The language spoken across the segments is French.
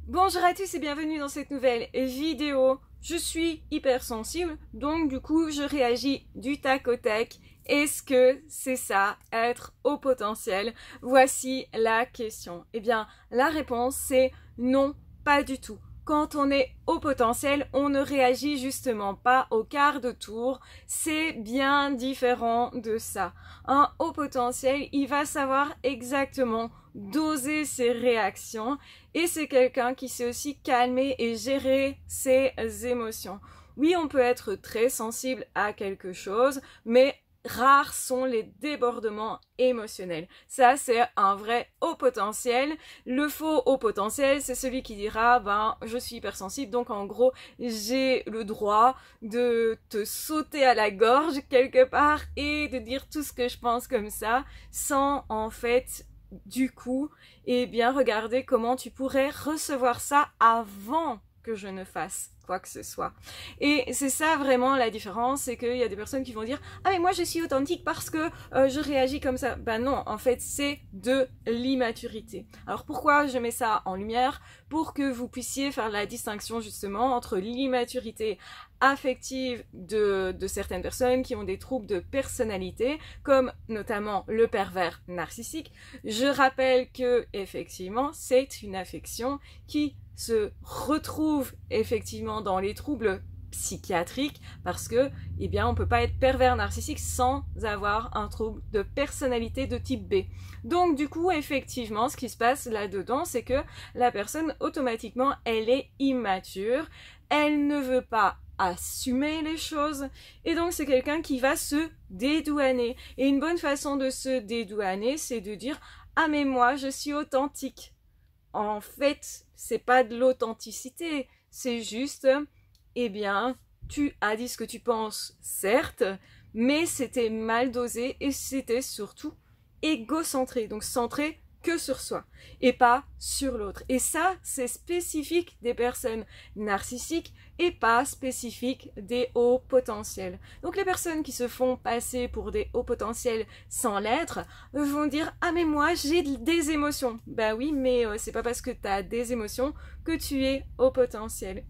Bonjour à tous et bienvenue dans cette nouvelle vidéo. Je suis hypersensible, donc du coup je réagis du tac au tac. Est-ce que c'est ça, être haut potentiel? Voici la question. Eh bien, la réponse c'est non, pas du tout. Quand on est haut potentiel, on ne réagit justement pas au quart de tour. C'est bien différent de ça. Un haut potentiel, il va savoir exactement doser ses réactions et c'est quelqu'un qui sait aussi calmer et gérer ses émotions. Oui, on peut être très sensible à quelque chose, mais rares sont les débordements émotionnels. Ça, c'est un vrai haut potentiel. Le faux haut potentiel, c'est celui qui dira, je suis hypersensible, donc en gros, j'ai le droit de te sauter à la gorge quelque part et de dire tout ce que je pense comme ça, sans en fait du coup, regarder comment tu pourrais recevoir ça avant que je ne fasse quoi que ce soit. Et c'est ça vraiment la différence, c'est qu'il y a des personnes qui vont dire « Ah mais moi je suis authentique parce que je réagis comme ça ». Ben non, en fait c'est de l'immaturité. Alors pourquoi je mets ça en lumière? Pour que vous puissiez faire la distinction justement entre l'immaturité affective de certaines personnes qui ont des troubles de personnalité, comme notamment le pervers narcissique. Je rappelle que effectivement c'est une affection qui se retrouve effectivement dans les troubles psychiatriques parce que, on peut pas être pervers narcissique sans avoir un trouble de personnalité de type B. Donc, du coup, effectivement, ce qui se passe là-dedans, c'est que la personne, automatiquement, elle est immature, elle ne veut pas assumer les choses, et donc c'est quelqu'un qui va se dédouaner. Et une bonne façon de se dédouaner, c'est de dire « Ah mais moi, je suis authentique ». En fait, c'est pas de l'authenticité, c'est juste, tu as dit ce que tu penses, certes, mais c'était mal dosé et c'était surtout égocentré, donc centré que sur soi et pas sur l'autre. Et ça, c'est spécifique des personnes narcissiques et pas spécifique des hauts potentiels. Donc les personnes qui se font passer pour des hauts potentiels sans l'être vont dire « Ah mais moi j'ai des émotions ». Bah oui, mais c'est pas parce que tu as des émotions que tu es haut potentiel.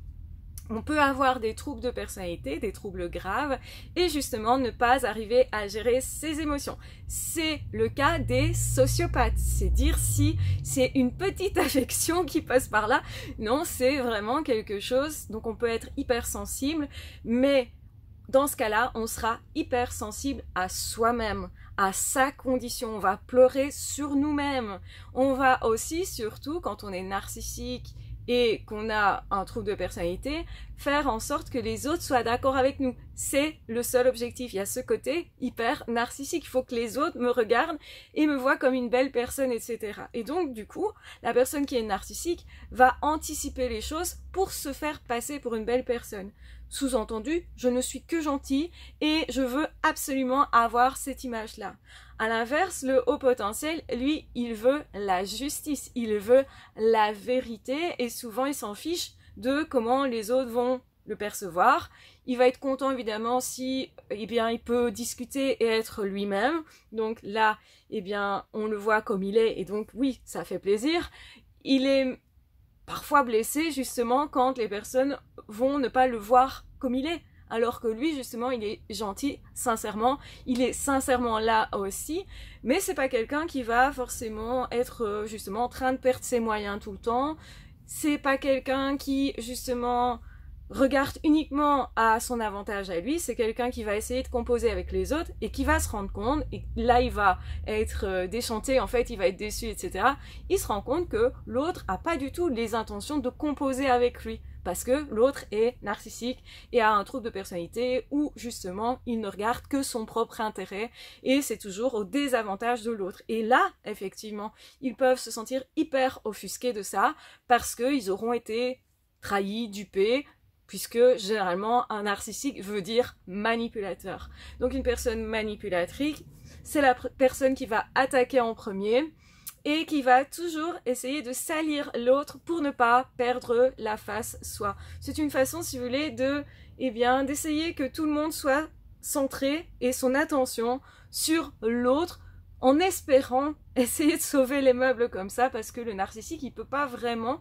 On peut avoir des troubles de personnalité, des troubles graves, et justement ne pas arriver à gérer ses émotions. C'est le cas des sociopathes. C'est dire si c'est une petite affection qui passe par là. Non, c'est vraiment quelque chose. Donc on peut être hypersensible, mais dans ce cas-là, on sera hypersensible à soi-même, à sa condition. On va pleurer sur nous-mêmes. On va aussi, surtout quand on est narcissique, et qu'on a un trouble de personnalité, faire en sorte que les autres soient d'accord avec nous. C'est le seul objectif. Il y a ce côté hyper narcissique. Il faut que les autres me regardent et me voient comme une belle personne, etc. Et donc, du coup, la personne qui est narcissique va anticiper les choses pour se faire passer pour une belle personne. Sous-entendu, je ne suis que gentil et je veux absolument avoir cette image-là. À l'inverse, le haut potentiel, lui, il veut la justice, il veut la vérité et souvent il s'en fiche de comment les autres vont le percevoir. Il va être content évidemment si il peut discuter et être lui-même. Donc là, on le voit comme il est et donc oui, ça fait plaisir. Il est parfois blessé justement quand les personnes vont ne pas le voir comme il est. Alors que lui, justement, il est gentil, sincèrement, il est sincèrement là aussi, mais c'est pas quelqu'un qui va forcément être, justement, en train de perdre ses moyens tout le temps, c'est pas quelqu'un qui, justement, regarde uniquement à son avantage à lui, c'est quelqu'un qui va essayer de composer avec les autres et qui va se rendre compte, et là il va être déchanté, en fait il va être déçu, etc. Il se rend compte que l'autre a pas du tout les intentions de composer avec lui, parce que l'autre est narcissique et a un trouble de personnalité où justement il ne regarde que son propre intérêt et c'est toujours au désavantage de l'autre. Et là, effectivement, ils peuvent se sentir hyper offusqués de ça parce qu'ils auront été trahis, dupés, puisque généralement un narcissique veut dire manipulateur. Donc une personne manipulatrice, c'est la personne qui va attaquer en premier et qui va toujours essayer de salir l'autre pour ne pas perdre la face soi. C'est une façon, si vous voulez, d'essayer que tout le monde soit centré et son attention sur l'autre en espérant essayer de sauver les meubles comme ça parce que le narcissique, il peut pas vraiment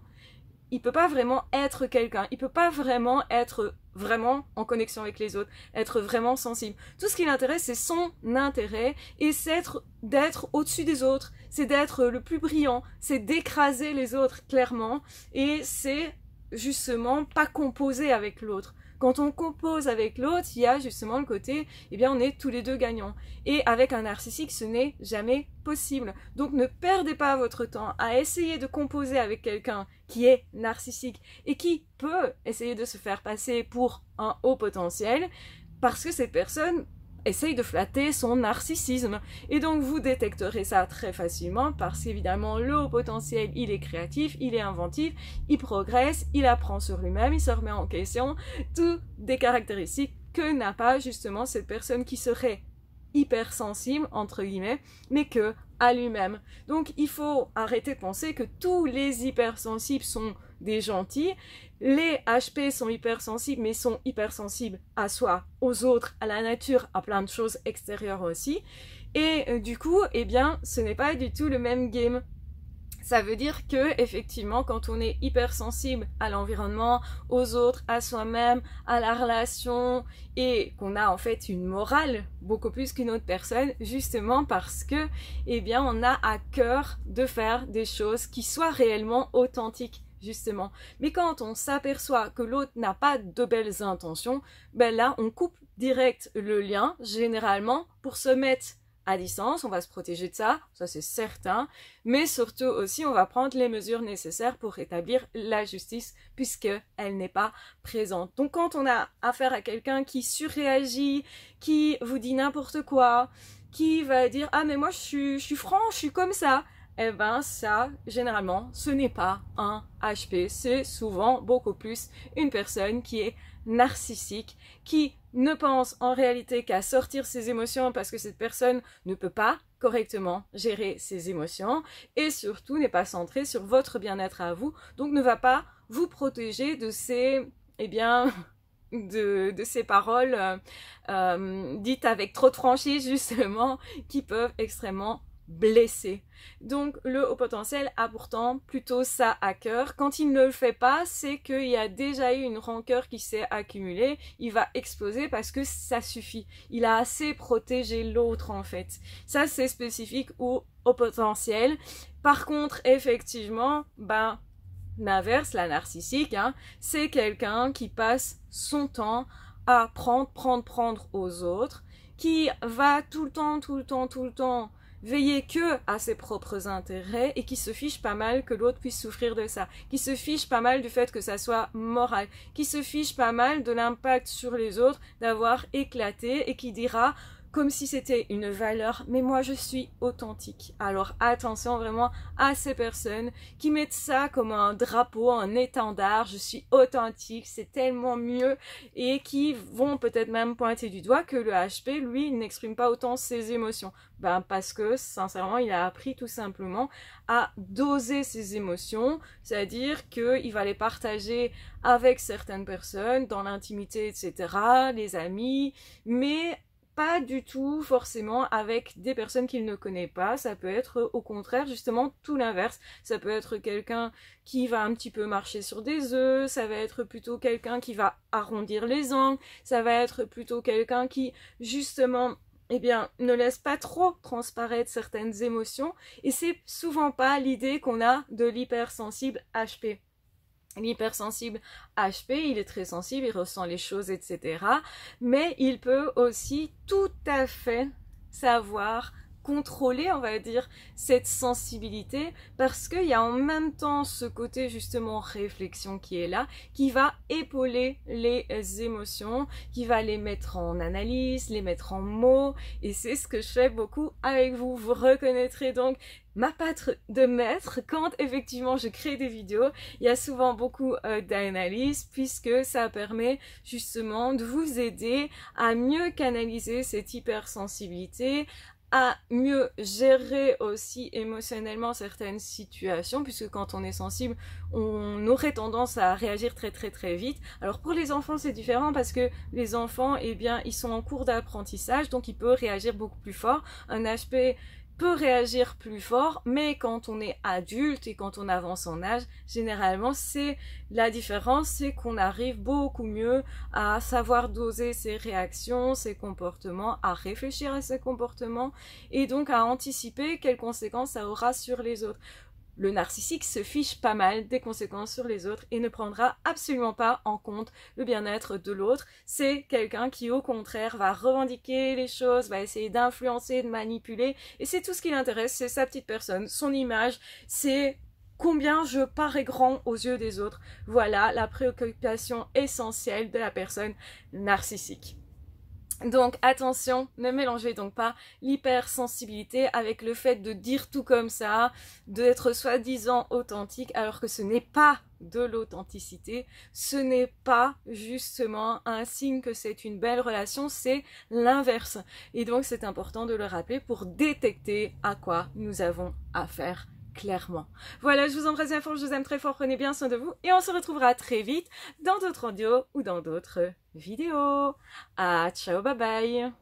il peut pas vraiment être quelqu'un, il peut pas vraiment être vraiment en connexion avec les autres, être vraiment sensible. Tout ce qui l'intéresse, c'est son intérêt et c'est d'être au-dessus des autres, c'est d'être le plus brillant, c'est d'écraser les autres clairement et c'est justement pas composer avec l'autre. Quand on compose avec l'autre, il y a justement le côté, eh bien on est tous les deux gagnants. Et avec un narcissique, ce n'est jamais possible. Donc ne perdez pas votre temps à essayer de composer avec quelqu'un qui est narcissique et qui peut essayer de se faire passer pour un haut potentiel parce que cette personne essaye de flatter son narcissisme. Et donc vous détecterez ça très facilement parce qu'évidemment le haut potentiel, il est créatif, il est inventif, il progresse, il apprend sur lui-même, il se remet en question, toutes des caractéristiques que n'a pas justement cette personne qui serait hypersensible, entre guillemets, mais que à lui-même. Donc il faut arrêter de penser que tous les hypersensibles sont des gentils. Les HP sont hypersensibles, mais sont hypersensibles à soi, aux autres, à la nature, à plein de choses extérieures aussi. Et du coup, eh bien, ce n'est pas du tout le même game. Ça veut dire que, effectivement, quand on est hypersensible à l'environnement, aux autres, à soi-même, à la relation, et qu'on a en fait une morale beaucoup plus qu'une autre personne, justement parce que, eh bien, on a à cœur de faire des choses qui soient réellement authentiques. Justement. Mais quand on s'aperçoit que l'autre n'a pas de belles intentions, ben là, on coupe direct le lien, généralement, pour se mettre à distance, on va se protéger de ça c'est certain, mais surtout aussi, on va prendre les mesures nécessaires pour rétablir la justice, puisqu'elle n'est pas présente. Donc quand on a affaire à quelqu'un qui surréagit, qui vous dit n'importe quoi, qui va dire « Ah mais moi je suis franc, je suis comme ça », eh ben ça, généralement, ce n'est pas un HP, c'est souvent beaucoup plus une personne qui est narcissique, qui ne pense en réalité qu'à sortir ses émotions parce que cette personne ne peut pas correctement gérer ses émotions et surtout n'est pas centrée sur votre bien-être à vous, donc ne va pas vous protéger de ces, eh bien, de ces paroles dites avec trop de franchise justement, qui peuvent extrêmement blessé. Donc le haut potentiel a pourtant plutôt ça à cœur. Quand il ne le fait pas, c'est qu'il y a déjà eu une rancœur qui s'est accumulée. Il va exploser parce que ça suffit. Il a assez protégé l'autre en fait. Ça c'est spécifique au haut potentiel. Par contre, effectivement, l'inverse, la narcissique, c'est quelqu'un qui passe son temps à prendre aux autres, qui va tout le temps veiller que à ses propres intérêts et qui se fiche pas mal que l'autre puisse souffrir de ça, qui se fiche pas mal du fait que ça soit moral, qui se fiche pas mal de l'impact sur les autres d'avoir éclaté et qui dira comme si c'était une valeur, mais moi je suis authentique. Alors attention vraiment à ces personnes qui mettent ça comme un drapeau, un étendard, je suis authentique, c'est tellement mieux, et qui vont peut-être même pointer du doigt que le HP, lui, n'exprime pas autant ses émotions. Parce que, sincèrement, il a appris tout simplement à doser ses émotions, c'est-à-dire qu'il va les partager avec certaines personnes, dans l'intimité, etc., les amis, mais pas du tout forcément avec des personnes qu'il ne connaît pas. Ça peut être au contraire justement tout l'inverse. Ça peut être quelqu'un qui va un petit peu marcher sur des œufs, ça va être plutôt quelqu'un qui va arrondir les angles, ça va être plutôt quelqu'un qui justement ne laisse pas trop transparaître certaines émotions, et c'est souvent pas l'idée qu'on a de l'hypersensible HP. L'hypersensible HP, il est très sensible, il ressent les choses, etc. Mais il peut aussi tout à fait savoir contrôler, on va dire, cette sensibilité, parce qu'il y a en même temps ce côté justement réflexion qui est là, qui va épauler les émotions, qui va les mettre en analyse, les mettre en mots, et c'est ce que je fais beaucoup avec vous. Vous reconnaîtrez donc ma patte de maître quand effectivement je crée des vidéos. Il y a souvent beaucoup d'analyse, puisque ça permet justement de vous aider à mieux canaliser cette hypersensibilité, à mieux gérer aussi émotionnellement certaines situations, puisque quand on est sensible, on aurait tendance à réagir très vite. Alors pour les enfants c'est différent, parce que les enfants, ils sont en cours d'apprentissage, donc ils peuvent réagir beaucoup plus fort. Un HP peut réagir plus fort, mais quand on est adulte et quand on avance en âge, généralement c'est la différence, c'est qu'on arrive beaucoup mieux à savoir doser ses réactions, ses comportements, à réfléchir à ses comportements et donc à anticiper quelles conséquences ça aura sur les autres. Le narcissique se fiche pas mal des conséquences sur les autres et ne prendra absolument pas en compte le bien-être de l'autre. C'est quelqu'un qui, au contraire, va revendiquer les choses, va essayer d'influencer, de manipuler, et c'est tout ce qui l'intéresse, c'est sa petite personne, son image, c'est combien je parais grand aux yeux des autres. Voilà la préoccupation essentielle de la personne narcissique. Donc attention, ne mélangez donc pas l'hypersensibilité avec le fait de dire tout comme ça, d'être soi-disant authentique alors que ce n'est pas de l'authenticité, ce n'est pas justement un signe que c'est une belle relation, c'est l'inverse. Et donc c'est important de le rappeler pour détecter à quoi nous avons affaire clairement. Voilà, je vous embrasse bien fort, je vous aime très fort, prenez bien soin de vous et on se retrouvera très vite dans d'autres audios ou dans d'autres vidéos. Ah, ciao, bye bye.